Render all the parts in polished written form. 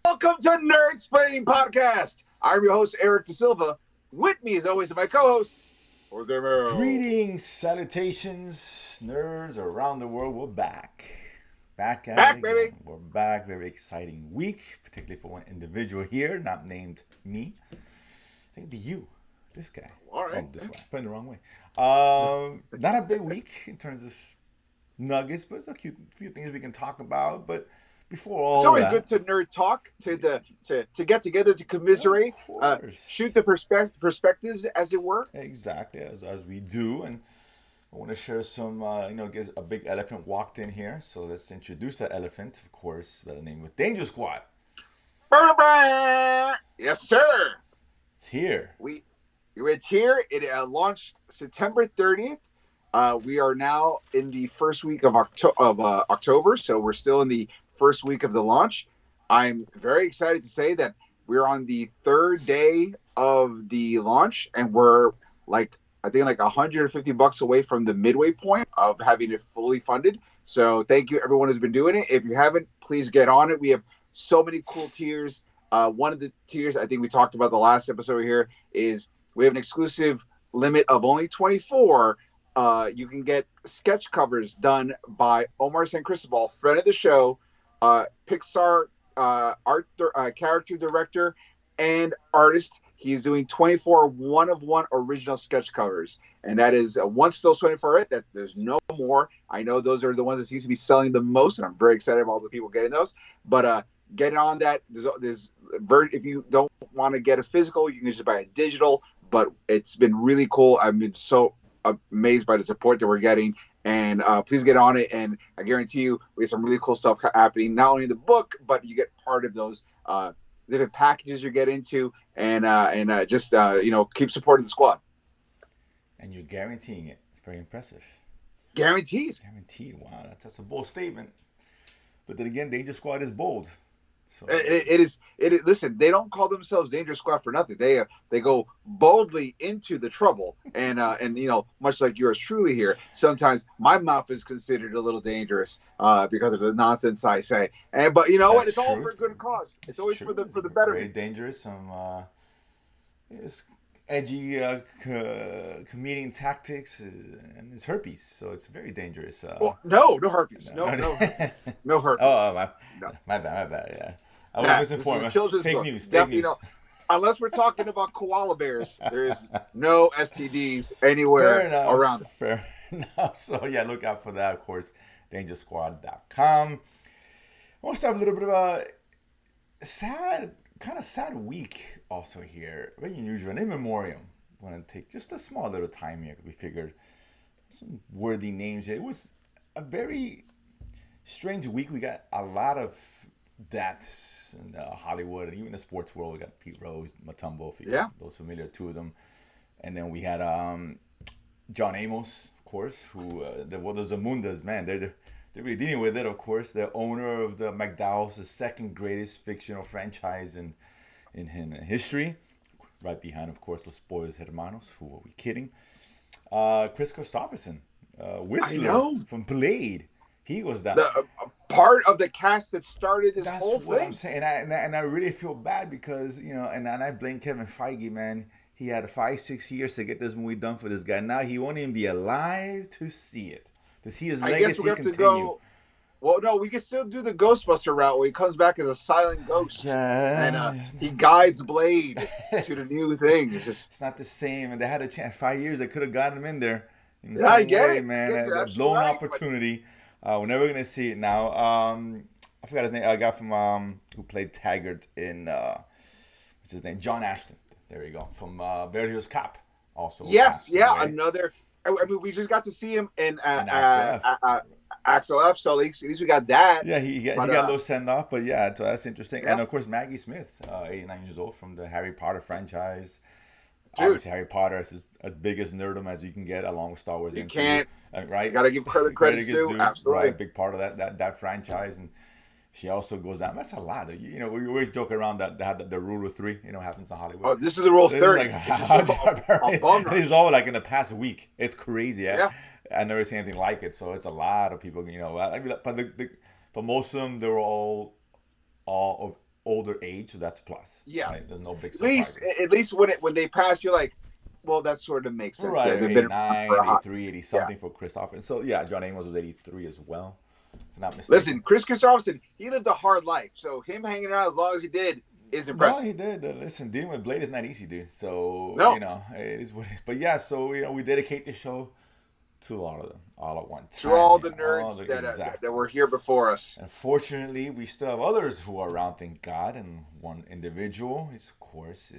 Welcome to Nerdsplaining Podcast. I'm your host, Eric Da Silva. With me, as always, is my co-host, Jose Mero. Greetings, salutations, nerds around the world. We're back. Back at it Back, again. baby. We're back. Very exciting week, particularly for one individual here, not named me. I think it'd be you. This guy. All right. Oh, this way. Put it the wrong way. Not a big week in terms of nuggets, but it's a few things we can talk about. But before It's all always good that, to nerd talk, to get together, to of commiserate, course. shoot the perspectives, as it were. Exactly, as we do. And I want to share some, get a big elephant walked in here. So let's introduce that elephant, of course, by the name of Danger Squad. Yes, sir. It's here. It's here. It launched September 30th. We are now in the first week of October, so we're still in the first week of the launch. I'm very excited to say that we're on the third day of the launch, and we're I think like $150 away from the midway point of having it fully funded. So thank you everyone who's been doing it. If you haven't, please get on it. We have so many cool tiers. One of the tiers I think we talked about the last episode here is we have an exclusive limit of only 24. You can get sketch covers done by Omar San Cristobal, friend of the show, Pixar character director and artist. He's doing 24 one-of-one original sketch covers, and that is one still 24 it. That there's no more. I know those are the ones that seems to be selling the most, and I'm very excited about all the people getting those. But get on that. If you don't want to get a physical, you can just buy a digital. But it's been really cool. I've been so amazed by the support that we're getting, and please get on it. And I guarantee you, we have some really cool stuff happening. Not only in the book, but you get part of those different packages you get into, and just keep supporting the squad. And you're guaranteeing it. It's very impressive. Guaranteed. Guaranteed. Wow, that's a bold statement. But then again, Danger Squad is bold. So it is. Listen, they don't call themselves Danger Squad for nothing. They go boldly into the trouble, and much like yours truly here. Sometimes my mouth is considered a little dangerous because of the nonsense I say. But you know what? It's all for a good cause. It's always for the betterment. Very dangerous. Some edgy comedian tactics, and it's herpes, so it's very dangerous. Well, no herpes. No herpes. Oh, my bad. Yeah. I was misinformed. Fake news. Unless we're talking about koala bears, there's no STDs anywhere around it. Fair enough. So yeah, look out for that, of course. Dangersquad.com. I want to start with a little bit of a sad week also here. Very unusual. An in memoriam. I want to take just a small little time here because we figured some worthy names here. It was a very strange week. We got a lot of deaths in Hollywood and even the sports world. We got Pete Rose, Mutombo, those familiar, two of them. And then we had John Amos, of course, who the Zamundas, man, they're really dealing with it, of course. The owner of the McDowell's, the second greatest fictional franchise in history. Right behind, of course, Los Pollos Hermanos. Who are we kidding? Chris Christopherson, Whistler from Blade. He was that part of the cast that started this whole thing. That's what I'm saying. And I really feel bad because, and I blame Kevin Feige, man. He had 5-6 years to get this movie done for this guy. Now he won't even be alive to see it. To see his legacy continue. Well, no, we can still do the Ghostbuster route where he comes back as a silent ghost. And he guides Blade to the new thing. It's not the same. And they had a chance. 5 years, they could have gotten him in there. I get it, man. A blown opportunity. We're never going to see it now. I forgot his name. A guy from who played Taggart in, what's his name? John Ashton. There you go. From Beverly Hills Cop. Also. Yes, another. I mean, we just got to see him in Axel F. So at least we got that. Yeah, he got a little send off, but yeah, so that's interesting. Yeah. And of course, Maggie Smith, 89 years old, from the Harry Potter franchise. Dude. Obviously, Harry Potter is as big as nerdom as you can get, along with Star Wars. You can't, right? Got to give credit to. Absolutely, right? Big part of that franchise, and she also goes down. That's a lot. We always joke around that the rule of three. Happens in Hollywood. Oh, this is the rule of 30. It's all like in the past week. It's crazy. Yeah. I never seen anything like it. So it's a lot of people. But for most of them, they were all older age, so that's a plus. Yeah. Right? There's no big At least surprises. at least when they pass, you're like, well, that sort of makes sense. Right, They've been around 89, for a hot. 83, 80 Yeah. something for Christoph. And so, yeah, John Amos was 83 as well, if I'm not mistaken. Listen, Chris Christopherson, he lived a hard life, so him hanging out as long as he did is No, impressive. he did. Listen, dealing with Blade is not easy, dude. So, No, it is what it is. But yeah, so, we dedicate the show to all of them, all at one to time. all You the know, all nerds the, that exactly. were here before us. Unfortunately, we still have others who are around, thank God. And one individual is, of course,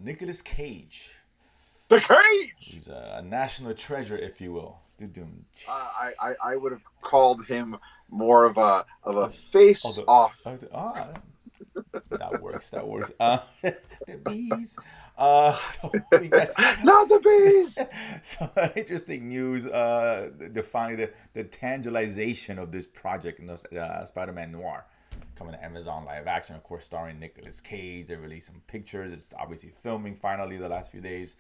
Nicolas Cage. The Cage. He's a national treasure, if you will. I would have called him more of a face Although, off. ah, that works. That works. The bees. So we got Not the bees. so interesting news. Defining the tangibalization of this project in the Spider-Man Noir coming to Amazon live action, of course, starring Nicolas Cage. They released some pictures. It's obviously filming finally the last few days.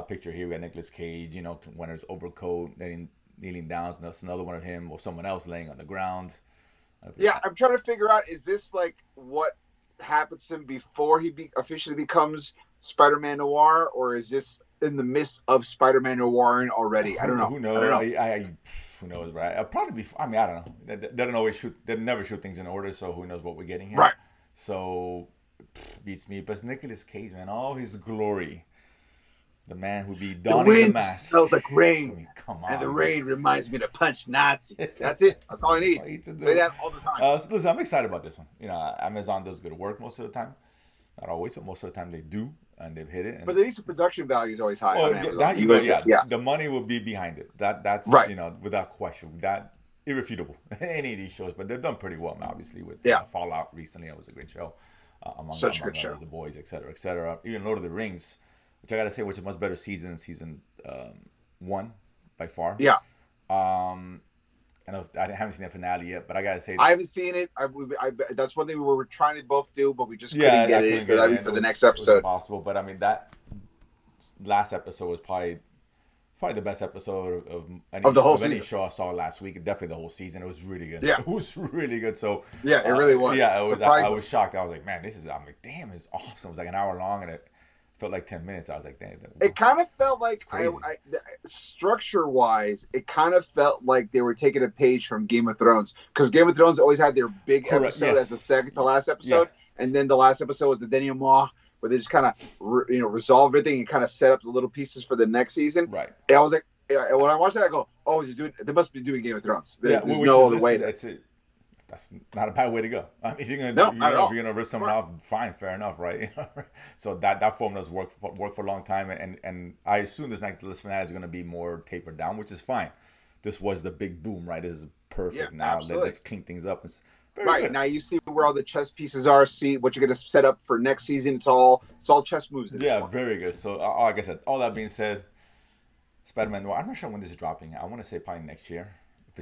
Picture here we got Nicolas Cage. When his overcoat, kneeling down. So that's another one of him or someone else laying on the ground. Yeah, I'm trying to figure out, is this like what happens to him before he officially becomes Spider-Man Noir, or is this in the midst of Spider-Man Noir already? I don't know. Who I don't knows? know. Who knows, right? I'll probably be. I mean, I don't know. They don't always shoot. They never shoot things in order, so who knows what we're getting here? Right. So beats me. But it's Nicolas Cage, man, all his glory. The man who be The donning the wind mask. smells like I rain, mean, come on. and the rain reminds me to punch Nazis. That's it. That's all I need. That's all you need to Say do. that all the time. So listen, I'm excited about this one. Amazon does good work most of the time. Not always, but most of the time they do, and they've hit it. And, But at least the production value is always high oh, on Amazon. that You guys, yeah. the money will be behind it. That's Right. Without question. That irrefutable. Any of these shows, but they've done pretty well, obviously, with Yeah. Fallout recently. That was a great show. Such a among good show. others, The Boys, etc., etc. Even Lord of the Rings, which I gotta say was a much better season than season 1 by far. Yeah. I haven't seen the finale yet, but I gotta say, I haven't seen it. That's one thing we were trying to both do, but we just yeah, couldn't get I it couldn't in. So get that'd it be in. for the next It was episode. impossible, but I mean that last episode was probably the best episode of Of the whole any season. show I saw last week. Definitely the whole season. It was really good. Yeah. It was really good. So Yeah, it really was. Yeah, it was. I Surprising. was shocked. I was like, man, this is. I'm like, damn, it's awesome. It was like an hour long, and it felt like 10 minutes. I was like, damn. It kind of felt like crazy. structure-wise, it kind of felt like they were taking a page from Game of Thrones, because Game of Thrones always had their big Correct, episode yes. as the second to last episode, and then the last episode was the denouement, where they just kind of resolve everything and kind of set up the little pieces for the next season. Right. And I was like, when I watched that, I go, oh, they must be doing Game of Thrones. There's which no is- other way. That's not a bad way to go. I mean, if you're not at all. gonna rip someone off, fine, fair enough, right? So that formula does work for a long time, and I assume this next finale is gonna be more tapered down, which is fine. This was the big boom, right? This is perfect. Yeah, now absolutely. let's clean things up. It's very Right, good. now you see where all the chess pieces are. See what you're going to set up for next season. It's all chess moves. At this Yeah, point. very good. So, like I said, all that being said, Spider-Man Noir. I'm not sure when this is dropping. I want to say probably next year.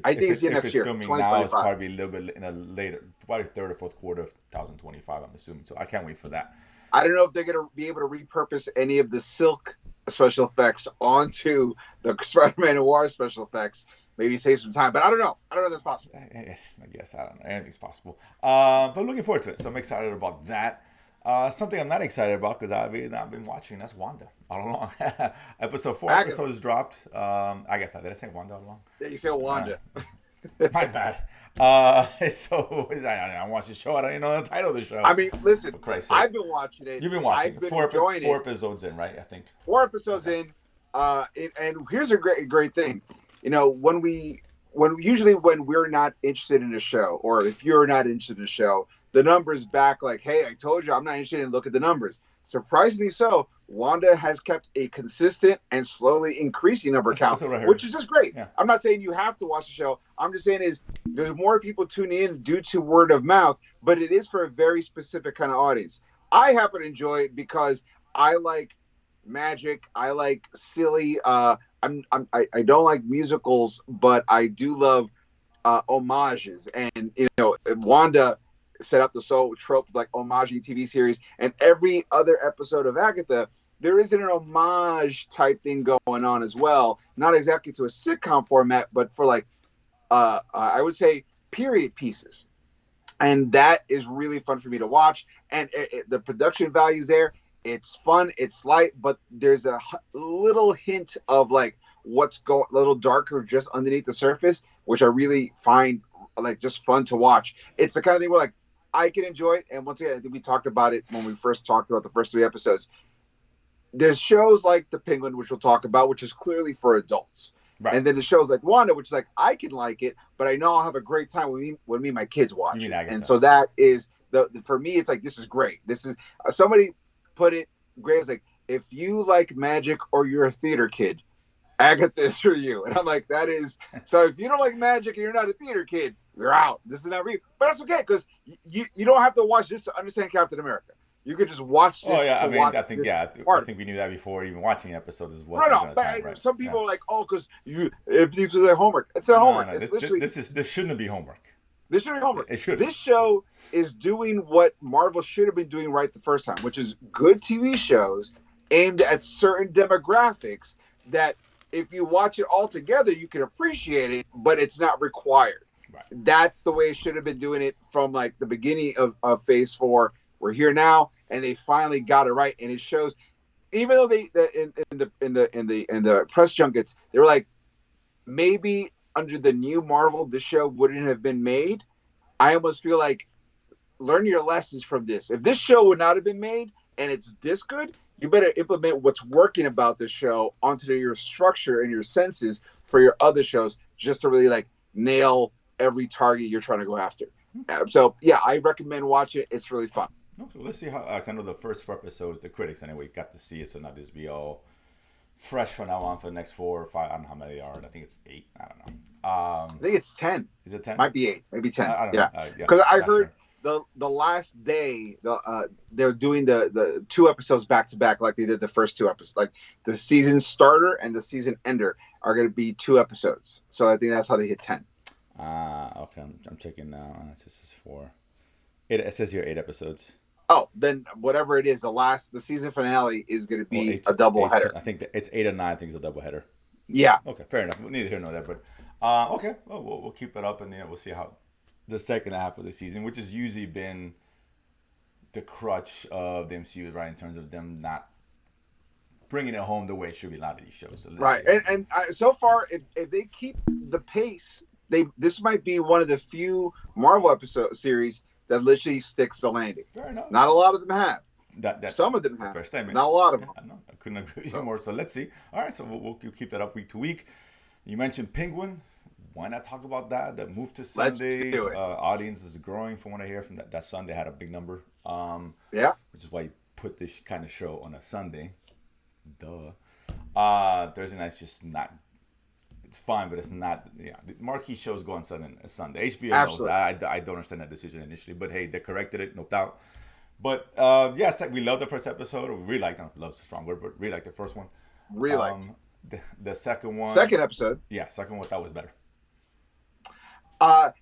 I think it's next year, filming now, it's 2025. probably a little bit in a later, probably third or fourth quarter of 2025. I'm assuming. So I can't wait for that. I don't know if they're going to be able to repurpose any of the Silk special effects onto the Spider-Man Noir special effects. Maybe save some time, but I don't know. I don't know if that's possible. I guess I don't know. Anything's possible. But looking forward to it. So I'm excited about that. Something I'm not excited about because I've been watching. That's Wanda all along. Episode 4 Agatha. episodes dropped. Agatha. Did I say Wanda all along? Yeah, you say Wanda. My bad. So I watched the show. I don't even know the title of the show. I mean, listen, For Christ's sake. I've been watching it. You've been watching. I've been Four enjoying it. episodes in, right? I think. 4 episodes in, and here's a great thing. When we're not interested in a show, or if you're not interested in a show, the numbers back like, hey, I told you I'm not interested in. Look at the numbers. Surprisingly so, Wanda has kept a consistent and slowly increasing number count, That's what I heard. which is just great. Yeah. I'm not saying you have to watch the show. I'm just saying there's more people tuning in due to word of mouth, but it is for a very specific kind of audience. I happen to enjoy it because I like magic. I like silly. I don't like musicals, but I do love homages. And Wanda set up the soul trope like homaging TV series, and every other episode of Agatha, there is an homage type thing going on as well. Not exactly to a sitcom format, but for like I would say period pieces. and that is really fun for me to watch. And the production values there. It's fun, it's light, but there's a little hint of like what's going a little darker just underneath the surface, which I really find like just fun to watch. It's the kind of thing where like I can enjoy it. And once again, I think we talked about it when we first talked about the first three episodes. There's shows like The Penguin, which we'll talk about, which is clearly for adults. Right. And then the shows like Wanda, which is like I can like it, but I know I'll have a great time when me and my kids You watch mean it. Agatha? And so that is for me. It's like this is great. This is somebody put it great. It's like if you like magic or you're a theater kid, Agatha is for you. And I'm like that is so. If you don't like magic and you're not a theater kid, you're out. This is not for you. But that's okay because you don't have to watch this to understand Captain America. You could just watch this. Oh yeah, to I mean, watch I think this I think we knew that before even watching an episode as well. Right on, but some people are like, "Oh, because if these are their homework, it's not homework. No, it's literally this shouldn't be homework. this should be homework. It should. This show is doing what Marvel should have been doing right the first time, which is good TV shows aimed at certain demographics. That if you watch it all together, you can appreciate it, but it's not required. Right. That's the way it should have been doing it from like the beginning of Phase 4. We're here now, and they finally got it right, and it shows. Even though they in the press junkets, they were like, maybe under the new Marvel, this show wouldn't have been made. I almost feel like learn your lessons from this. If this show would not have been made and it's this good, you better implement what's working about the show onto your structure and your senses for your other shows, just to really like nail every target you're trying to go after. So yeah, I recommend watching it. It's really fun. Okay, let's see how. I know the first 4 episodes, the critics anyway got to see it, so not just be all fresh from now on for the next 4 or 5. I don't know how many they are. I think it's 8. I don't know. I think it's 10. Is it 10? Might be 8, maybe 10. I don't yeah, know. because I heard sure. the last day they're doing the 2 episodes back to back like they did the first 2 episodes. Like the season starter and the season ender are going to be 2 episodes. So I think that's how they hit 10. Okay. I'm checking now. This is 4. It says here 8 episodes. Oh, then whatever it is, the season finale is going to be a double header. I think it's 8 or 9. I think it's a double header. Yeah. Okay, fair enough. Neither here nor there, but okay. Well, we'll keep it up, and then we'll see how the second half of the season, which has usually been the crutch of the MCU, right, in terms of them not bringing it home the way it should be. A lot of these shows, so right? And so far, if they keep the pace, this might be one of the few Marvel episode series that literally sticks the landing. Fair enough. Not a lot of them have. That some of them have. Fair statement. Not a lot of them. I know. I couldn't agree with you more. So let's see. All right. So we'll keep that up week to week. You mentioned Penguin. Why not talk about that? That move to Sundays. Let's do it. Audience is growing from what I hear from that Sunday had a big number. Yeah. Which is why you put this kind of show on a Sunday. Duh. Thursday night's just not. It's fine, but it's not. Yeah, the marquee shows go on Sunday. HBO Absolutely. knows. I don't understand that decision initially, but hey, they corrected it, no doubt. But yes, we loved the first episode. We really liked. Love's a strong word, but really liked the first one. Really liked. The second one. Second episode. Yeah, second one. That was better.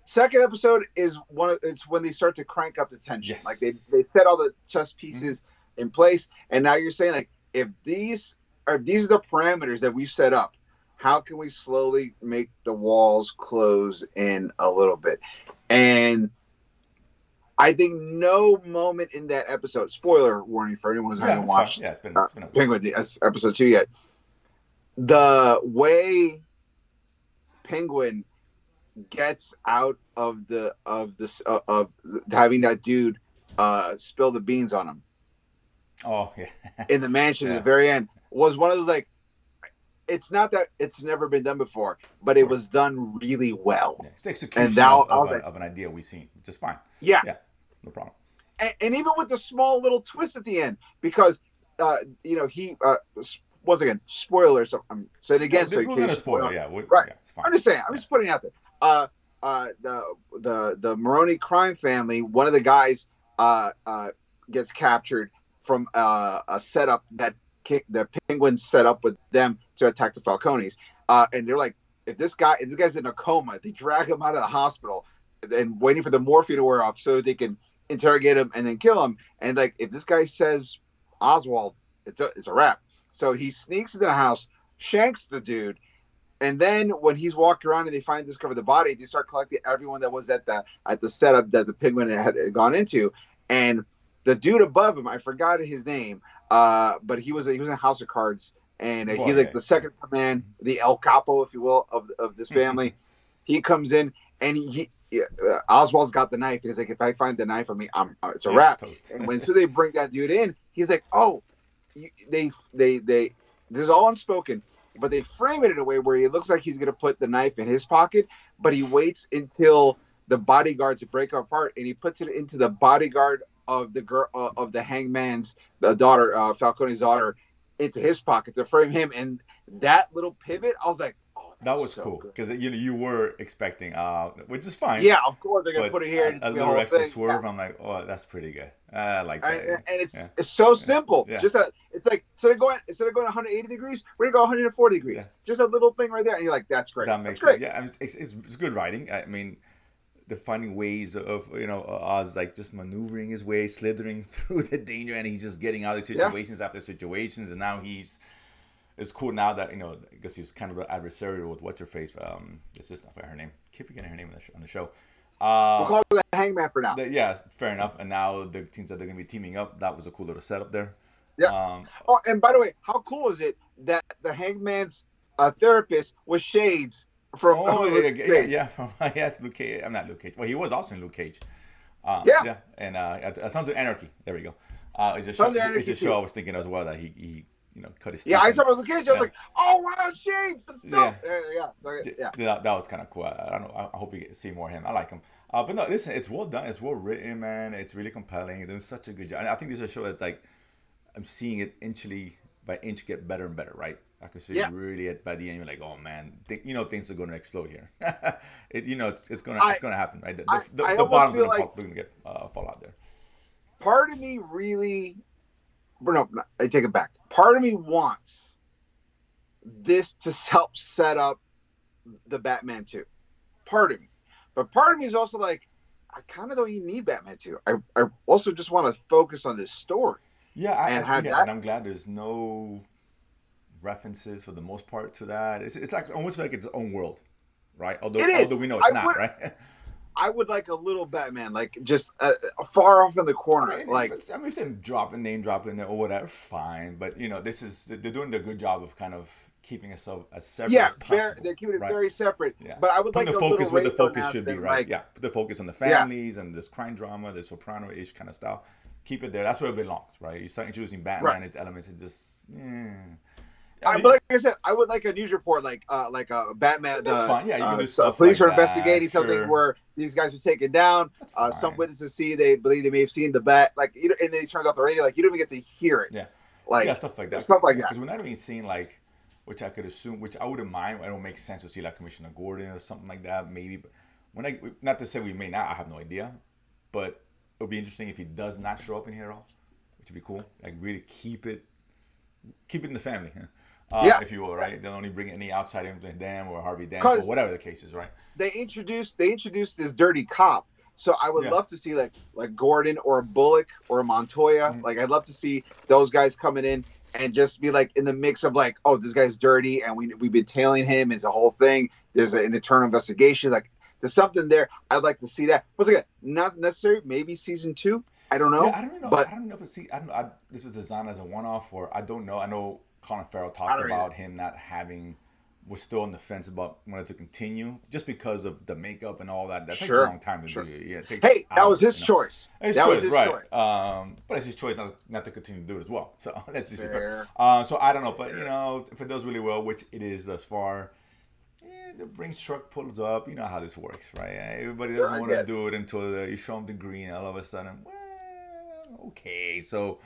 Second episode is it's when they start to crank up the tension. Yes. Like they set all the chess pieces in place, and now you're saying like if these are the parameters that we've set up, how can we slowly make the walls close in a little bit? And I think no moment in that episode, spoiler warning for anyone who hasn't watched it's been Penguin episode 2 yet, the way Penguin gets out of having that dude spill the beans on him. Oh yeah. In the mansion at the very end was one of those like. It's not that it's never been done before, but it was done really well. Yeah, it's the execution of an idea we've seen, which is fine. Yeah, no problem. And even with the small little twist at the end, because he once again spoilers. So I'm saying it again, so you can't spoil. Yeah, right. Yeah, it's fine. I'm just saying. I'm just putting it out there. The Maroney crime family. One of the guys gets captured from a setup that the Penguins set up with them to attack the Falcones. And they're like, if this guy's in a coma, they drag him out of the hospital and waiting for the morphine to wear off so they can interrogate him and then kill him. And like, if this guy says Oswald, it's a wrap. So he sneaks into the house, shanks the dude, And then when he's walking around and they discover the body, they start collecting everyone that was at the setup that the Penguin had gone into. And the dude above him, I forgot his name, but he was in House of Cards, and Boy, he's like the second command, the El Capo, if you will, of this family. He comes in and Oswald's got the knife. He's like, if I find the knife, it's a wrap. toast. And when they bring that dude in, he's like, oh, they this is all unspoken, but they frame it in a way where he looks like he's going to put the knife in his pocket, but he waits until the bodyguards break apart, and he puts it into the bodyguard of the girl of the hangman's the daughter, Falcone's daughter, into his pocket to frame him. And that little pivot, I was like, oh, that was so cool because you were expecting, which is fine. Yeah, of course they're gonna put it here. A little extra swerve. Yeah. I'm like, oh, that's pretty good. I like that. And it's so simple. Yeah. Just it's like instead of going 180 degrees, we're gonna go 140 degrees. Yeah. Just a little thing right there, and you're like, that's great. That makes sense. Yeah, it's good writing. I mean, the finding ways of Oz like just maneuvering his way, slithering through the danger, and he's just getting out of situations after situations, and now it's cool now that I guess he was kind of adversarial with what's her face. It's just I forgot her name. Keep forgetting her name on the show. We'll call her the Hangman for now. Yeah, fair enough. And now the teams that they're going to be teaming up, that was a cool little setup there. Yeah. And by the way, how cool is it that the Hangman's therapist was Shades from Luke Cage? Yeah. Yes, Luke Cage. I'm not Luke Cage. Well, he was also in Luke Cage. Yeah. And Sons of Anarchy. There we go. It's a show I was thinking as well that he cut his teeth. Yeah, I saw Luke Cage. I was like, oh wow, Shades. That was kind of cool. I don't know. I hope we get to see more of him. I like him. But no, listen, it's well done. It's well written, man. It's really compelling. They're doing such a good job. And I think this is a show that's like, I'm seeing it inchly by inch get better and better, right? I can see really by the end, you're like, oh man, things are going to explode here. It's going to happen, right? The bottom's going to get fall out there. Part of me really, no, I take it back. Part of me wants this to help set up the Batman 2. Part of me. But part of me is also like, I kind of don't even need Batman 2. I also just want to focus on this story. Yeah, and I'm glad there's no references for the most part to that. It's like almost like it's its own world, right? Although we know it's not, right? I would like a little Batman, like just far off in the corner. If they name drop in there or whatever, fine. But they're doing a good job of kind of keeping itself as separate as possible. They're keeping it very separate. Yeah. But I would like the focus where the focus should be, right? Put the focus on the families and this crime drama, this Soprano-ish kind of style. Keep it there. That's where it belongs, right? You start introducing Batman, its elements, it's just. But like I said, I would like a news report, like a Batman. That's fine. Yeah, you can do stuff. Police are investigating something where these guys were taken down. Some witnesses they believe they may have seen the bat, and then he turns off the radio. Like you don't even get to hear it. Yeah, stuff like that. Because we're not even seeing which I could assume, which I wouldn't mind. It don't make sense to see like Commissioner Gordon or something like that, maybe. But not to say we may not. I have no idea, but it would be interesting if he does not show up in here at all, which would be cool. Like really keep it in the family. If you will, right? They'll only bring any outside influence, them or Harvey Dent or whatever the case is, right? They introduced this dirty cop, so I would love to see like Gordon or a Bullock or a Montoya. Mm-hmm. Like I'd love to see those guys coming in and just be like in the mix of like, oh, this guy's dirty, and we've been tailing him. It's a whole thing. There's an internal investigation. Like there's something there. I'd like to see that. Once again, not necessary. Maybe season 2. I don't know. Yeah, I don't know. But I don't know if this was designed as a one-off or I don't know. I know Colin Farrell talked about him not was still on the fence about wanting to continue just because of the makeup and all that. That takes a long time to do. Yeah, that was his choice. That was his choice. But it's his choice not to continue to do it as well. So let's just be fair. So I don't know, but if it does really well, which it is thus far, the Brinks truck pulls up. You know how this works, right? Everybody doesn't want to do it until you show them the green. All of a sudden, okay, so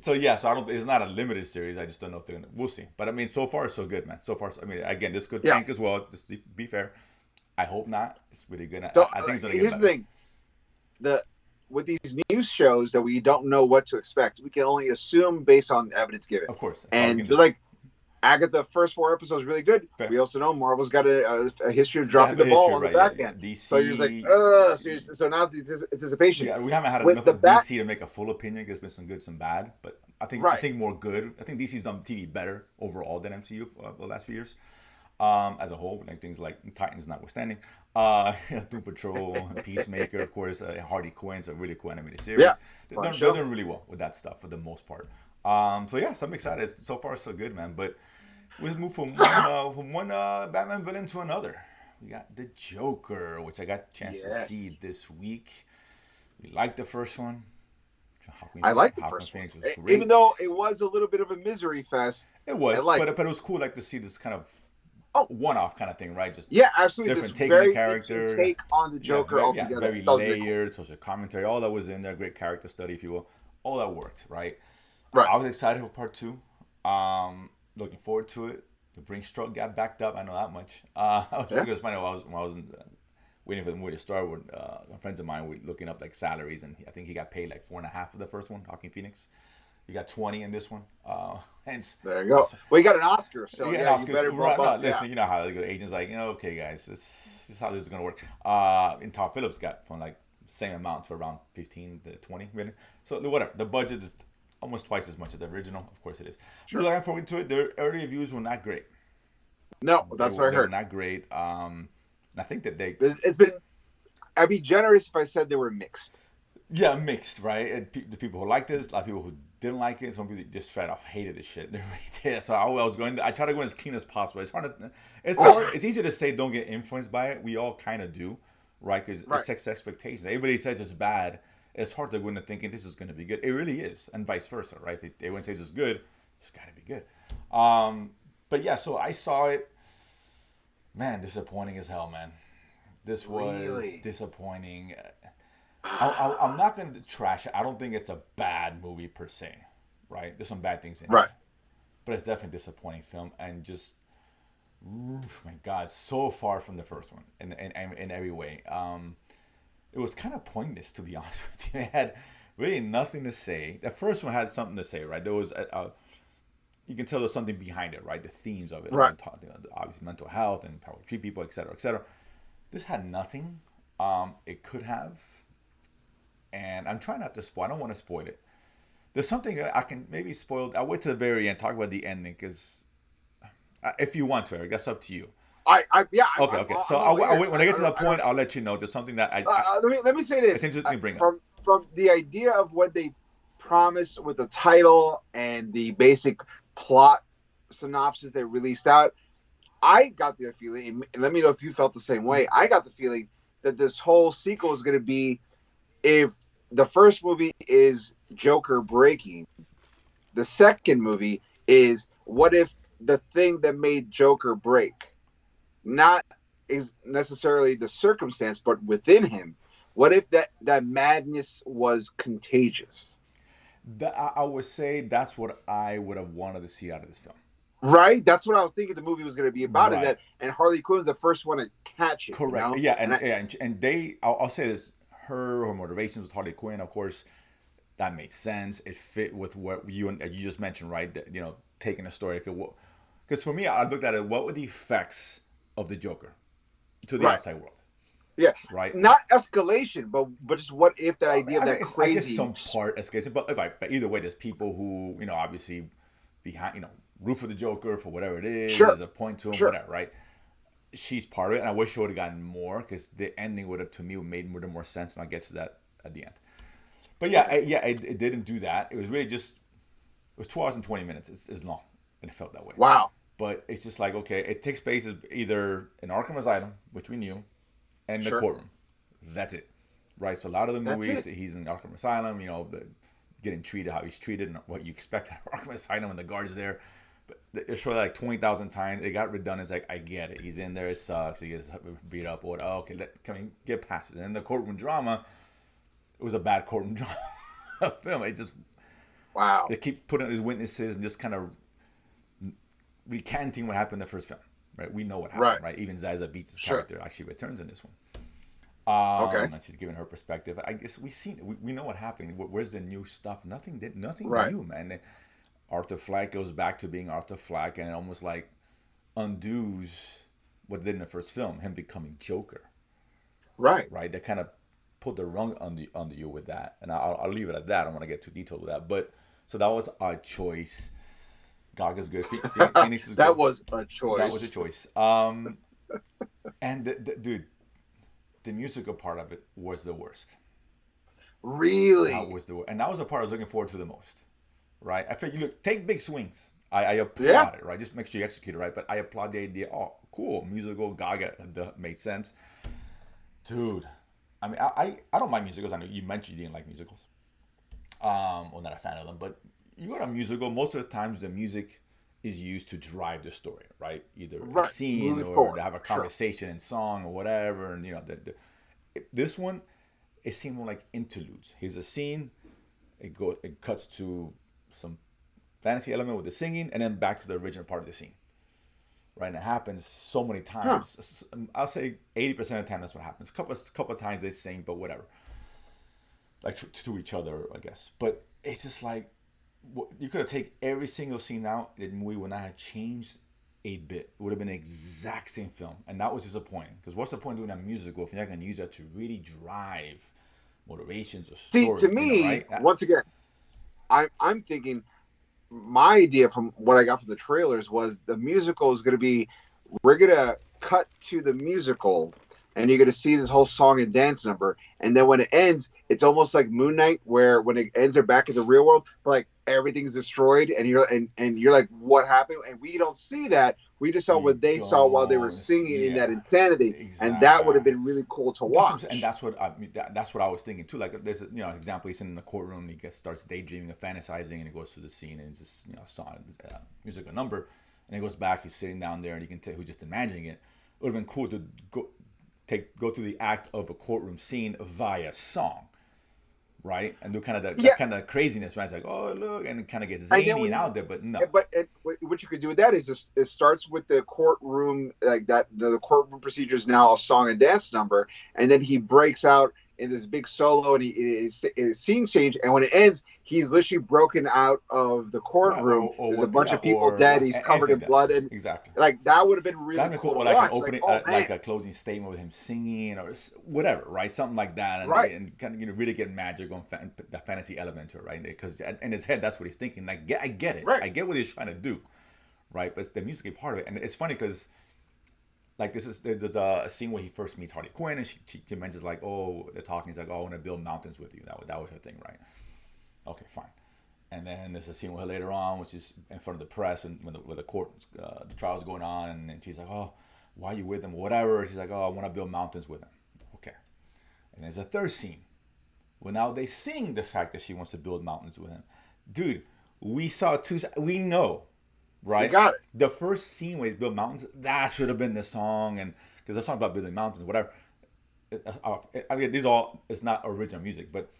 yeah, so it's not a limited series. I just don't know if we'll see. But I mean, so far so good, man. So far, again, this could tank as well. Just to be fair, I hope not. It's really good. I think it's gonna get here's better. The thing, with these news shows that we don't know what to expect, we can only assume based on evidence given. Of course, and just like Agatha, the first 4 episodes really good. Fair. We also know Marvel's got a history of dropping the ball on the back end. DC, so you're just like, so now it's anticipation. Yeah, we haven't had enough of DC to make a full opinion. There's been some good, some bad, but I think more good. I think DC's done TV better overall than MCU for the last few years. as a whole, like things like Titans notwithstanding. Doom Patrol, Peacemaker, of course, Harley Quinn's a really cool animated Yeah, series. fun They're show. doing really well with that stuff for the most part. So yeah, so I'm excited. So far, so good, man. But let's move from one Batman villain to another. We got the Joker, which I got a chance to see Yes, this week. We liked the first one. I like the Joaquin first one, Phoenix was even great. though it was a little bit of a misery fest. It I was, liked it. but it was cool like to see this kind of Oh, one-off kind of thing, right? Just yeah, absolutely. This different take on the very interesting character. take on the Yeah, Joker altogether. very That was very cool. layered social commentary. All that was in there. Great character study, if you will. All that worked, right? Right. I was excited for part two. Looking forward to it. The Brink Stroke got backed up. I know that much. Yeah. It was funny when I was waiting for the movie to start. With friends of mine were looking up like salaries, and I think he got paid like 4.5 for the first one, Joaquin Phoenix. He got 20 in this one. Hence, There you go. Well, you got an Oscar, so yeah, yeah, you Oscars. better Right, bump no, up. Yeah. listen, you know how the agents like, okay, guys, this is how this is gonna work. And Todd Phillips got from like same amount to around 15 to 20 million. So whatever, the budget is almost twice as much as the original. Of course, it is. Sure. Looking forward to it. Their early reviews were not great. No, that's what I They were heard. not great. I think that they It's been. I'd be generous if I said they were mixed. yeah, mixed, right? And the people who liked this, a lot of people who didn't like it. Some people just straight off hated the shit. They really did. So I was going. I try to go as clean as possible. It's hard. It's hard. It's easy to say don't get influenced by it. We all kind of do, right? Because it Right. sets expectations. Everybody says it's bad. It's hard to go into thinking this is going to be good. It really is, and vice versa, right? If everyone says it's good, it's got to be good. But yeah, so I saw it. Man, disappointing as hell, man. This was Really. disappointing. I'm not going to trash it. I don't think it's a bad movie per se, right? There's some bad things in it, Right. but it's definitely a disappointing film and just, oof, my God, so far from the first one in every way. It was kind of pointless, to be honest with you. It had really nothing to say. The first one had something to say, right? There was you can tell there's something behind it, right? The themes of it, Right. right? Obviously mental health and how we treat people, et cetera, et cetera. This had nothing. It could have, and I'm trying not to spoil. I don't want to spoil it. There's something I can maybe spoil. I'll wait to the very end, talk about the ending, because if you want to, Eric, that's up to you. Yeah. Okay. So I'm all I'll ears. wait when I get to that I don't. point. I'll let you know. There's something that Let me say it's this. interesting to bring up. From the idea of what they promised with the title and the basic plot synopsis they released out, I got the feeling, and let me know if you felt the same way. I got the feeling that this whole sequel is going to be, if the first movie is Joker breaking, the second movie is what if the thing that made Joker break, not is necessarily the circumstance, but within him. What if that madness was contagious? I would say that's what I would have wanted to see out of this film. Right? That's what I was thinking the movie was going to be about. Is Right. that, and Harley Quinn was the first one to catch it, Correct. And I, And they, I'll say this: her motivations with Harley Quinn, of course, that made sense. It fit with what you just mentioned, right? That, taking a story. Because for me, I looked at it. What were the effects of the Joker to the right. outside world? Yeah. Right. Not escalation, but just what if that idea of that I guess crazy. some part escalation, but either way, there's people who obviously behind root for the Joker for whatever it is. Sure. There's a point to him, Sure. whatever, right? She's part of it, and I wish she would have gotten more because the ending would have, to me, made more sense, and I'll get to that at the end. But yeah, it didn't do that. It was really just it was 2 hours and 20 minutes. It's long, and it felt that way. Wow. But it's just like, okay, it takes place as either in Arkham Asylum, which we knew, and the Sure. courtroom. That's it, right? So a lot of the That's movies, it. he's in Arkham Asylum, getting treated how he's treated, and what you expect at Arkham Asylum, and the guards there. But they showed that like 20,000 times. It got redundant. It's like, I get it. He's in there. It sucks. He gets beat up. Or okay, can we get past it? And then the courtroom drama, it was a bad courtroom drama film. It just Wow. they keep putting these witnesses and just kind of recanting what happened in the first film, right? We know what happened, right? Even Zaza Beats' Sure. character actually returns in this one. Okay. And she's giving her perspective. I guess we know what happened. Where's the new stuff? Nothing Right. new, man. Arthur Fleck goes back to being Arthur Fleck, and it almost like undoes what they did in the first film, him becoming Joker. Right. Right? They kind of put the rung under you with that, and I'll leave it at that. I don't want to get too detailed with that, but so that was our choice. Gaga's good. Phoenix is That good. was a That was a choice. choice. And dude, the musical part of it was the worst. That Really? was the worst. And that was the part I was looking forward to the most. Right? I feel you look take big swings. I Yeah. applaud it, right? Just make sure you execute it right. But I applaud the idea. Oh, cool, musical Gaga that made sense, dude. I mean, I don't mind musicals. I know you mentioned you didn't like musicals. Well, not a fan of them, but you go to a musical. Most of the times, the music is used to drive the story, right? Either a Right. scene Moving or forward. to have a Sure. conversation in song or whatever. And this one, it seemed more like interludes. Here's a scene. It cuts to some fantasy element with the singing, and then back to the original part of the scene. Right, and it happens so many Huh. times. I'll say 80% of the time that's what happens. A couple of times they sing, but whatever, like to each other, I guess. But it's just like you could have taken every single scene out. The movie would not have changed a bit. It would have been the exact same film, and that was disappointing. Because what's the point of doing a musical if you're not going to use that to really drive motivations or See, to story? me, Right? once again, I'm thinking my idea from what I got from the trailers was the musical is going to be we're going to cut to the musical and you're going to see this whole song and dance number. And then when it ends, it's almost like Moon Knight, where when it ends, they're back in the real world, but like everything's destroyed, and you're like, what happened? And we don't see that. We just saw We what they saw while they were don't. singing in that Yeah. insanity, and that would have Exactly. been really cool to That's what I'm saying, and watch. that's what I was thinking too. Like there's an example he's in the courtroom, he gets starts daydreaming or fantasizing, and he goes through the scene, and it's just song, musical number, and he goes back, he's sitting down there, and you can tell who's just imagining it. It would have been cool to go through the act of a courtroom scene via song, right? And do kind of Yeah, that kind of craziness, right? It's like, oh look, and it kind of gets and then zany when and you out there, but no. what you could do with that is it starts with the courtroom like that the courtroom procedure is now a song and dance number, and then he breaks out in this big solo and he is scene change, and when it ends he's literally broken out of the Right, courtroom. or There's a what? bunch Yeah, of people or dead, he's covered anything in like that. blood, and Exactly. like that would have been really That'd be cool cool, to or like an watch, like, opening, oh man. like a closing statement with him singing, or whatever, right? Something like that, Right. and kind of really get magic on the fantasy element to it, right? Because in his head, that's what he's thinking. Like, I get it, Right. I get what he's trying to do, right? But it's the musical part of it, and it's funny because like there's a scene where he first meets Harley Quinn, and she mentions like, oh, they're talking. He's like, oh, I want to build mountains with you. That was her thing, right? Okay, fine. And then there's a scene with her later on, which is in front of the press, and when the court, the trial's going on, and she's like, "Oh, why are you with him? Whatever." She's like, "Oh, I want to build mountains with him." Okay. And there's a third scene. Well, now they sing the fact that she wants to build mountains with him. Dude, we saw two. We know, We right? got it. The first scene where he built mountains, that should have been the song, and because the song about building mountains, whatever. I mean, these all it's not original music, but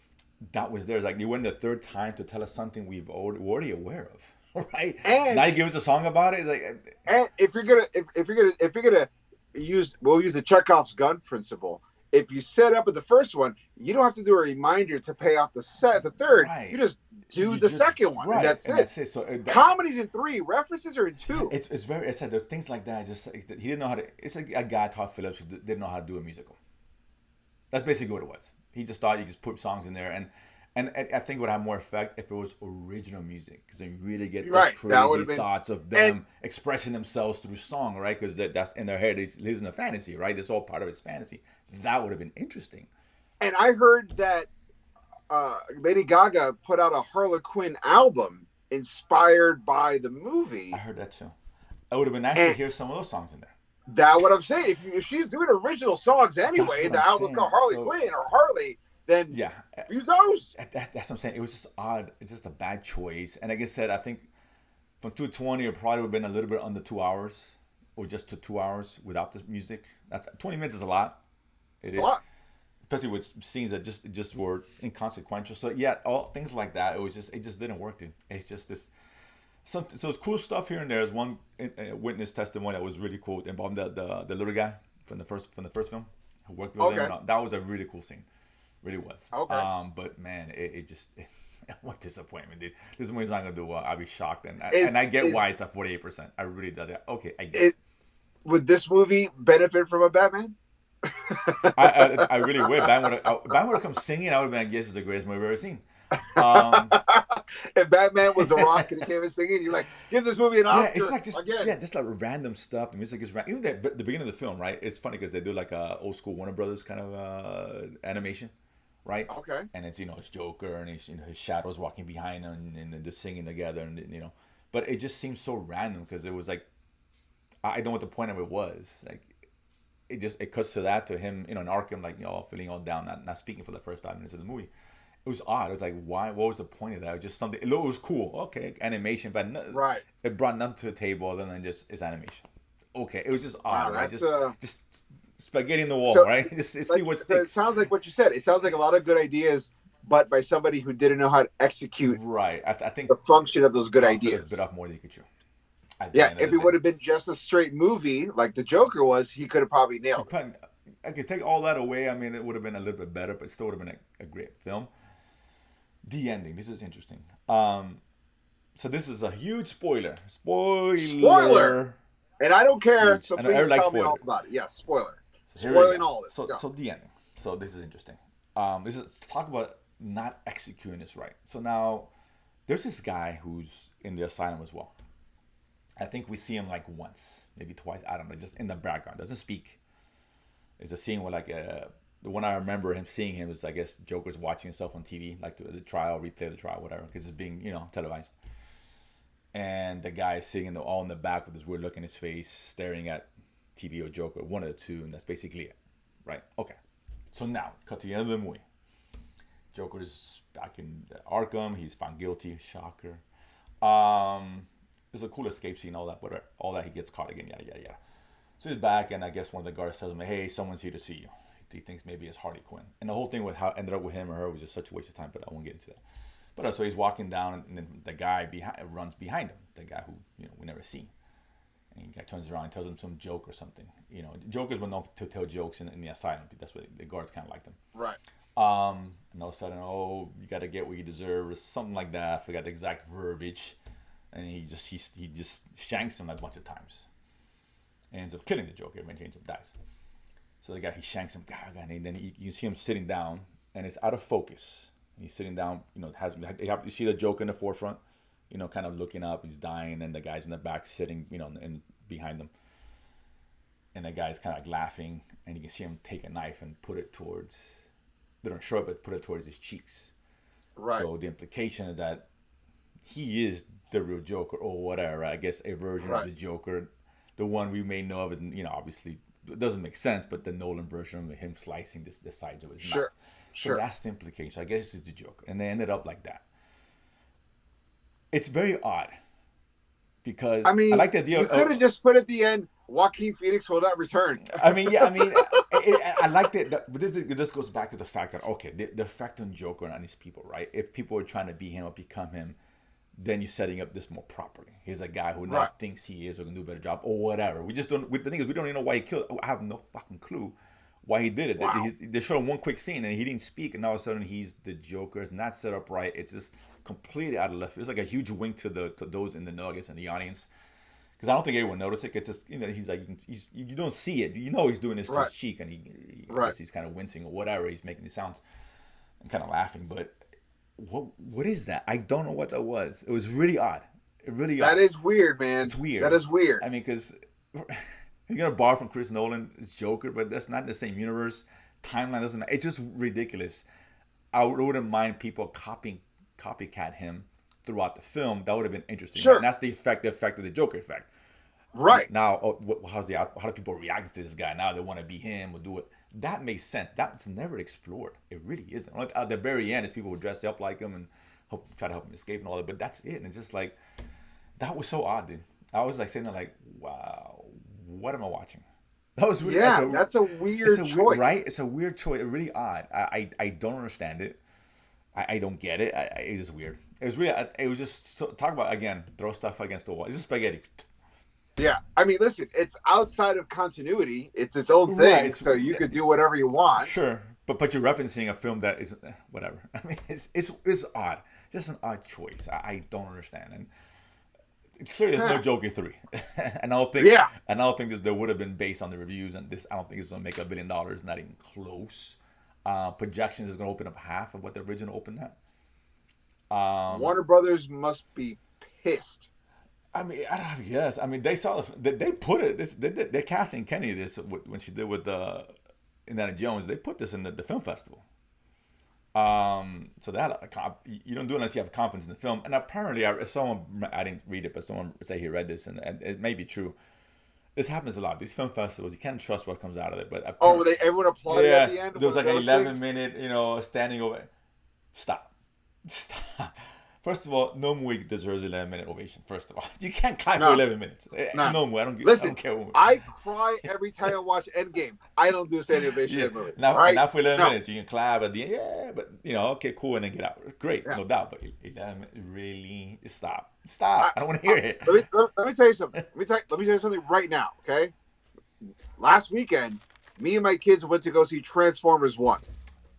that was there. It's like you went the third time to tell us something we're already aware of, right? And Now you give us a song about it. It's like, And if you're gonna use we'll use the Chekhov's gun principle. If you set up with the first one, you don't have to do a reminder to pay off the third. You right, just do you the just second one, and right, that's and it. that's it. So Comedies in three, references are in two. it's very. I said there's things like that. Just he didn't know how to. It's like a guy Todd Phillips who didn't know how to do a musical. That's basically what it was. He just thought you just put songs in there, and I think it would have more effect if it was original music, because you really get You're those right. That would crazy have been thoughts of and them expressing themselves through song, right? Because that's in their head. He lives in a fantasy, right? It's all part of his fantasy. That would have been interesting. and I heard that Lady Gaga put out a Harlequin album inspired by the I movie, heard that too. It would have been nice to and hear some of those songs in there. that what I'm saying. If she's doing original songs That's anyway, what the I'm album's called saying. Harley So Quinn or Harley, then yeah, use those. that's what I'm saying. It was just odd. It's just a bad choice. And like I said, I think from 220, it probably would have been a little bit under 2 hours, or just to 2 hours without the music. That's 20 minutes is a lot. It It's a is, lot. especially with scenes that just were inconsequential. So yeah, all things like that. It just didn't work, dude. It's just this. So it's cool stuff here and there. There's one witness testimony that was really cool involving the little guy from the first film who worked with him. Okay. And that was a really cool scene. Really was. Okay. But man, it just what disappointment, dude. This movie's not gonna do well. I'll be shocked, and Is I get is why it's at 48%. I really does. Okay, I get it. it would this movie benefit from a Batman? I really would. Batman would have come singing. I would have been like, yes, it's the greatest movie I've ever seen. Um, If Batman was a rock and he came in singing, you're like, give this movie an Yeah, it's Oscar like just again. yeah, just like random stuff. The music is even the beginning of the film, right? It's funny because they do like a old school Warner Brothers kind of animation, right? Okay. And it's it's Joker and his shadows walking behind him and they're singing together and. But it just seems so random because it was like I don't know what the point of it was. Like it cuts to that to him in Arkham like feeling all down, not speaking for the first 5 minutes of the movie. It was odd. It was like, why? What was the point of that? It was just something. It was cool. Okay, animation, but Right. it brought nothing to the table other than just it's animation. Okay, it was just Wow. odd, right? That's Just spaghetti in the wall, so right? Just see like what so it sticks. sounds like what you said. It sounds like a lot of good ideas, but by somebody who didn't know how to execute Right. I think the function of those good tough was bit ideas. off more than you could chew at the Yeah, end of if the it day. would have been just a straight movie like the Joker was, he could have probably You nailed it. probably, I could take all that away. I mean, it would have been a little bit better, but it still would have been a great film. The ending. This is interesting. So this is a huge spoiler. Spoiler! Spoiler. And I don't care, Huge. so I know everybody please likes tell me all spoilers. about it. Yes, spoiler. So here we go. Spoiling all this. So Go. so the ending. So this is interesting. This is talk about not executing this right. So now there's this guy who's in the asylum as well. I think we see him like once, maybe twice. I don't know, just in the background. Doesn't speak. It's a scene where the one I remember him seeing him is I guess Joker's watching himself on TV, like the trial, replay the trial, whatever, because it's being televised. And the guy is sitting all in the back with this weird look in his face, staring at TV or Joker, one of the two, and that's basically it, right? Okay. So now, cut to the end of the movie. Joker is back in Arkham. He's found guilty. Shocker. There's a cool escape scene, all that, whatever. All that he gets caught again, yada yada yada. So he's back, and I guess one of the guards tells him, "Hey, someone's here to see you." He thinks maybe it's Harley Quinn, and the whole thing with how it ended up with him or her was just such a waste of time. But I won't get into that. But so he's walking down, and then the guy runs behind him. The guy who we never see, and the guy turns around and tells him some joke or something. Joker's been known to tell jokes in the asylum. That's what the guards kind of liked him. Right. And all of a sudden, oh, you got to get what you deserve, or something like that. I forgot the exact verbiage. And he just shanks him a bunch of times, and ends up killing the Joker. Eventually, ends up dies. So the guy he shanks him, and then you see him sitting down, and it's out of focus. He's sitting down, you see the Joker in the forefront, kind of looking up. He's dying, and the guy's in the back sitting, and behind him. And the guy's kind of like laughing, and you can see him take a knife and put it towards. They don't show it, but put it towards his cheeks. Right. So the implication is that he is the real Joker, or whatever. I guess a version of the Joker, the one we may know of, is obviously it doesn't make sense, but the Nolan version of him slicing the sides of his mouth. So that's the implication. So I guess it's the Joker, and they ended up like that. It's very odd because I mean, I like the idea. You could have just put at the end, Joaquin Phoenix will not return. I mean, I like that. But this goes back to the fact that the effect on Joker and on these people, right? If people are trying to be him or become him, then you're setting up this more properly. He's a guy who now thinks he is or can do a better job or whatever. We just don't. The thing is, we don't even know why he killed. I have no fucking clue why he did it. Wow. They showed him one quick scene and he didn't speak, and all of a sudden he's the Joker. It's not set up right. It's just completely out of left. It was like a huge wink to those in the know, I guess, in the audience. Because I don't think anyone noticed it. It's just he's like you don't see it. He's doing this to his cheek, and I guess he's kind of wincing or whatever. He's making these sounds and kind of laughing, but. What is that? I don't know what that was. It was really odd. That is weird, man. It's weird. That is weird. I mean, because you're gonna borrow from Chris Nolan, it's Joker, but that's not the same universe. Timeline doesn't matter. It's just ridiculous. I wouldn't mind people copycat him throughout the film. That would have been interesting. Sure. Right? And that's the effect of the Joker effect. Right. Now, how do people react to this guy? Now they want to be him or do it. That makes sense. That's never explored. It really isn't. Like at the very end, it's people who dress up like him and try to help him escape and all that. But that's it. And it's just like, that was so odd, dude. I was like sitting there like, wow, what am I watching? That was really that's a weird choice, right? It's a weird choice. Really odd. I don't understand it. I don't get it. It's just weird. It was really. It was just talk about again. Throw stuff against the wall. It's just spaghetti. Yeah, I mean, listen, it's outside of continuity. It's its own thing, right, so you could do whatever you want. Sure, but you're referencing a film that is whatever. I mean, it's odd. Just an odd choice. I don't understand. And clearly, there's no Joker 3. And I don't think there would have been based on the reviews. And I don't think it's going to make $1 billion. Not even close. Projections is going to open up half of what the original opened at. Um, Warner Brothers must be pissed. I mean, I don't yes. I mean, they saw they put it. They Kathleen Kennedy this when she did with the Indiana Jones. They put this in the film festival. So that you don't do it unless you have confidence in the film. And apparently, I didn't read it, but someone said he read this, and it may be true. This happens a lot. These film festivals, you can't trust what comes out of it. But Everyone applauded at the end. There was like an 11-minute, standing over. Stop. First of all, no movie deserves 11-minute ovation. First of all, you can't clap for 11 minutes. No movie. Listen, I don't care. I cry every time I watch Endgame. I don't do standing ovation in the movie. Not for 11 minutes. You can clap at the end. Yeah, but okay, cool, and then get out. Great, no doubt. But 11 really stop. I don't want to hear it. Let me tell you something. Let me tell you something right now. Okay. Last weekend, me and my kids went to go see Transformers 1.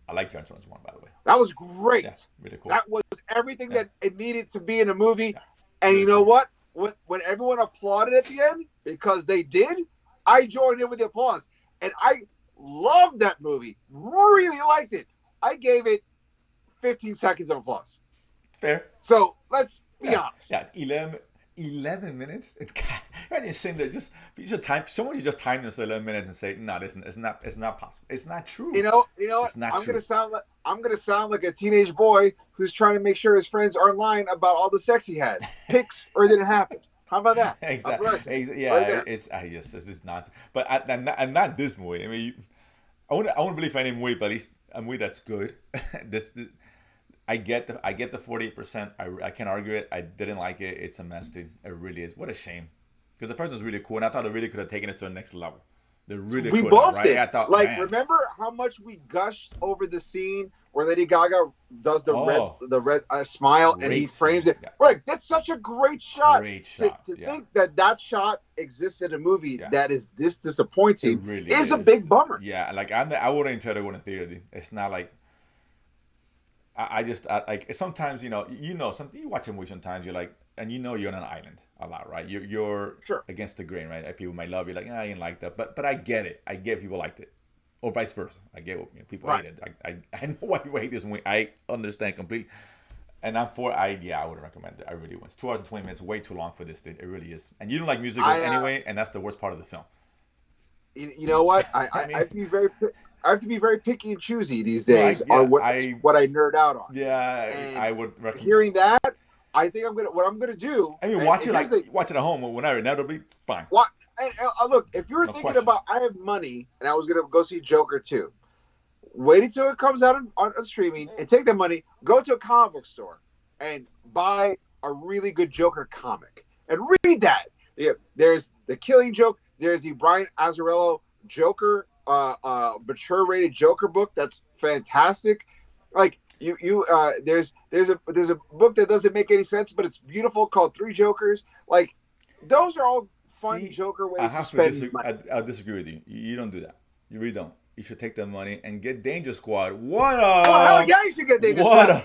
I like Transformers 1, by the way. That was great. Yeah, really cool. That was everything that it needed to be in a movie. Yeah, and you know what? When everyone applauded at the end, because they did, I joined in with the applause. And I loved that movie. Really liked it. I gave it 15 seconds of applause. Fair. So let's be honest. Yeah, 11 minutes. You're sitting there, you should time. Someone should just time this 11 minutes and say, "No, it's not possible. It's not true." You know. I'm gonna sound like a teenage boy who's trying to make sure his friends aren't lying about all the sex he has, pics, or didn't happen. How about that? Exactly. Yeah, right this is nonsense. But and not this movie. I mean, I wouldn't believe any movie, but at least a movie that's good. I get the 48%. I can't argue it. I didn't like it. It's a mess, dude. It really is. What a shame. Because the first one's really cool, and I thought they really could have taken it to the next level. They really we could both have, right? did. I thought, remember how much we gushed over the scene where Lady Gaga does the red smile and he frames it. Yeah. We're like, that's such a great shot. Great shot. To think that shot exists in a movie that is this disappointing really is a big bummer. Yeah, like I wouldn't tell to go in a theater. Dude. It's not like. I like sometimes you watch a movie sometimes you're like, and you're on an island a lot, right? You're sure against the grain, right? People might love you, like I didn't like that, but I get it. I get people liked it, or vice versa. I get people hate it. I know why people hate this movie. I understand completely, and I would recommend it. I really would. It's 2 hours and 20 minutes, way too long for this thing. It really is. And you don't like musicals anyway, and that's the worst part of the film. You know what? I have to be very picky and choosy these days on what I nerd out on. Yeah, and I would recommend. Hearing that, I think what I'm gonna do. I mean, watch it at home or whenever. That'll be fine. Look, if you're thinking about, I have money and I was gonna go see Joker 2. Wait until it comes out on streaming and take that money, go to a comic book store and buy a really good Joker comic and read that. Yeah, there's the Killing Joke. There's the Brian Azzarello Joker. Mature rated Joker book that's fantastic. Like there's a book that doesn't make any sense, but it's beautiful called Three Jokers. Like those are all fun Joker ways to spend money. I'll disagree with you. You don't do that. You really don't. You should take that money and get Danger Squad. What up? Oh hell yeah, you should get Danger Squad.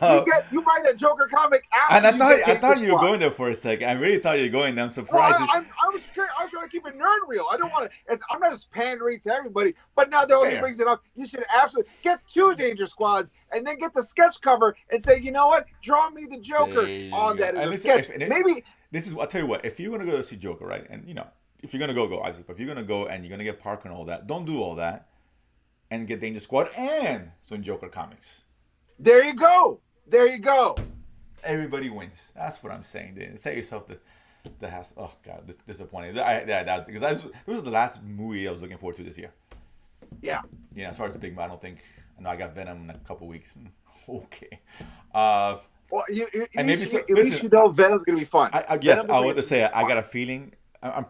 You buy that Joker comic after. And I thought you were going there for a second. I really thought you were going there. I'm surprised. Well, I was trying to keep it nerd real. I don't want to. I'm not just pandering to everybody. But now that he brings it up, you should absolutely get 2 Danger Squads and then get the sketch cover and say, you know what? Draw me the Joker on that as a sketch. Maybe this is. I'll tell you what. If you're gonna go to see Joker, right, and if you're gonna go obviously, but if you're gonna go and you're gonna get Parker and all that, don't do all that. And get Danger Squad and some Joker comics. There you go. Everybody wins. That's what I'm saying. Dude. Say yourself the house. Oh God, this disappointing. Because this was the last movie I was looking forward to this year. Yeah. As far as the big, I know I got Venom in a couple weeks. Okay. Well, at least you know Venom's gonna be fun. I want to say I got a feeling. I'm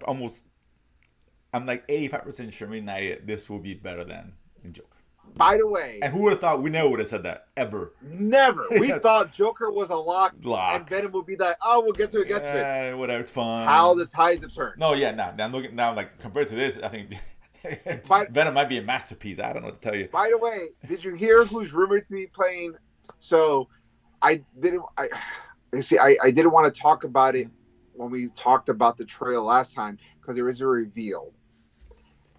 like 85% sure midnight. This will be better than Joker. By the way, and who would have thought? We never would have said that ever. Never. We thought Joker was a lock, and Venom would be like, "Oh, we'll get to it. Whatever, it's fun." How the tides have turned. No, yeah, now I'm looking now. Like compared to this, I think Venom might be a masterpiece. I don't know what to tell you. By the way, did you hear who's rumored to be playing? So, I didn't want to talk about it when we talked about the trailer last time because there is a reveal,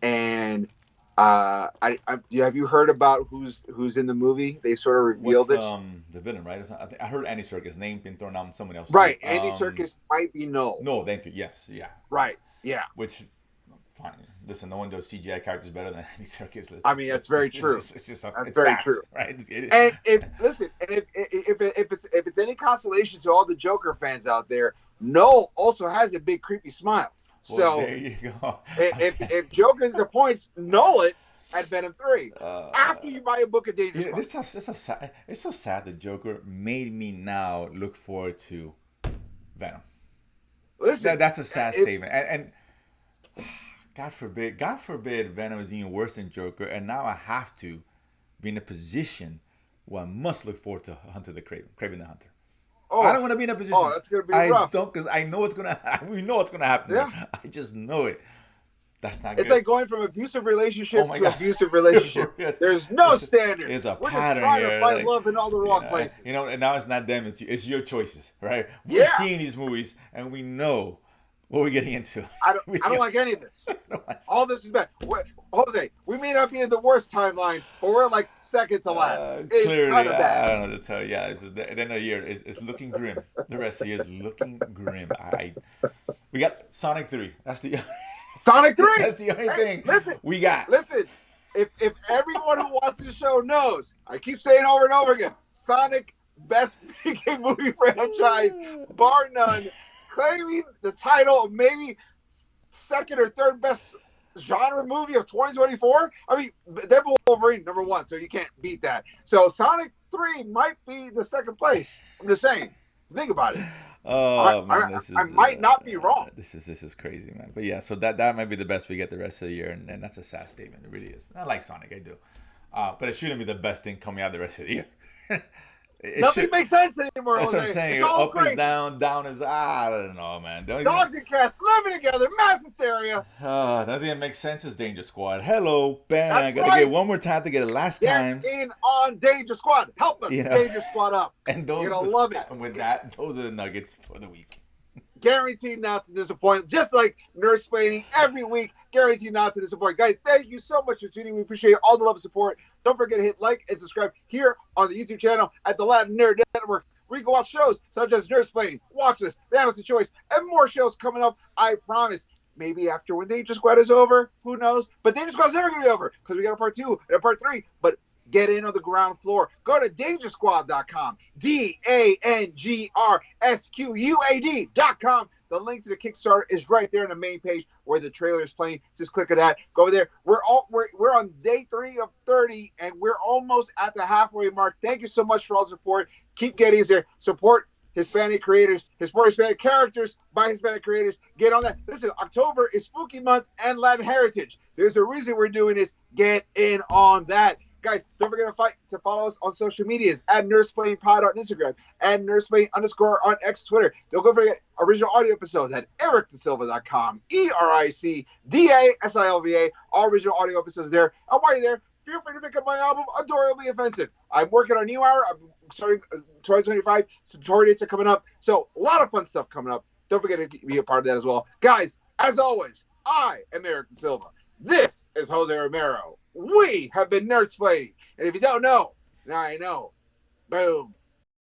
and Have you heard about who's in the movie? They sort of What's revealed it. the villain, right? I heard Andy Serkis name been thrown out on someone else too. Right, Andy Serkis might be Null. No, thank you. Yes, yeah. Right, yeah. Which, fine. Listen, no one does CGI characters better than Andy Serkis. I mean, that's very true. It's just That's it's very facts, true. right? And if it's any consolation to all the Joker fans out there, Null also has a big creepy smile. Well, So there you go. if Joker disappoints, Null it at Venom 3 after you buy a book of Dangerous Squad. It's so sad that Joker made me now look forward to Venom. Listen, that's a sad statement. And God forbid Venom is even worse than Joker, and now I have to be in a position where I must look forward to Hunter the Craven the Hunter. I don't want to be in a position. Oh, that's gonna be rough. I don't, because I know it's gonna. We know what's gonna happen. Yeah. There. I just know it. That's not. It's good. like going from abusive relationship to abusive relationship. There's no standard. There's a We're pattern just trying here. to find love in all the wrong places. You know, and now it's not them. It's your choices, right? We're seeing these movies, and we know what we're getting into. I don't like any of this. All this is bad. Jose, we may not be in the worst timeline, but we're like second to last. It's clearly, kind of bad. I don't know what to tell you. Yeah, it's just the end of the year. It's looking grim. The rest of the year is looking grim. We got Sonic 3. That's the Sonic 3. That's the only thing we got. Listen, if everyone who watches the show knows, I keep saying over and over again, Sonic, best video movie franchise, bar none, claiming the title of maybe second or third best genre movie of 2024. I mean, Deadpool Wolverine #1, so you can't beat that. So Sonic 3 might be the second place. I'm just saying. Think about it. Oh, man, I might not be wrong. This is crazy, man. But yeah, so that might be the best we get the rest of the year, and that's a sad statement. It really is. I like Sonic, I do, but it shouldn't be the best thing coming out the rest of the year. Nothing makes sense anymore. That's Jose. what I'm saying. It's all Up crazy. is down is I don't know, man. Dogs and cats living together, mass hysteria. The only thing that makes sense is Danger Squad. Hello, bam! That's I gotta right. get one more time to get it last time. Get in on Danger Squad. Help us, Danger Squad up. And you're gonna love it. And with that, those are the nuggets for the week. Guaranteed not to disappoint. Just like Nerdsplaining every week, guaranteed not to disappoint. Guys, thank you so much for tuning in. We appreciate all the love and support. Don't forget to hit like and subscribe here on the YouTube channel at the Latin Nerd Network. We can watch shows such as Nerdsplaining, Watch This, The Analyst Choice, and more shows coming up, I promise. Maybe after when Danger Squad is over, who knows? But Danger Squad's never going to be over because we got a part 2 and a part 3. But get in on the ground floor. Go to dangersquad.com. DANGRSQUAD.com. The link to the Kickstarter is right there on the main page where the trailer is playing. Just click on that. Go over there. We're on day 3 of 30, and we're almost at the halfway mark. Thank you so much for all the support. Keep getting us there. Support Hispanic creators, support Hispanic characters by Hispanic creators. Get on that. Listen, October is Spooky Month and Latin Heritage. There's a reason we're doing this. Get in on that. Guys, don't forget to follow us on social medias at Nerdsplaining.pod on Instagram, at Nerdsplaining_ on X Twitter. Don't go forget original audio episodes at ericdasilva.com, ERICDASILVA. All original audio episodes there. And while you're there, feel free to pick up my album, Adorably Offensive. I'm working on a new hour. I'm starting 2025. Some tour dates are coming up. So a lot of fun stuff coming up. Don't forget to be a part of that as well. Guys, as always, I am Eric Da Silva. This is Jose Romero. We have been Nerdsplaining. And if you don't know, now I know. Boom.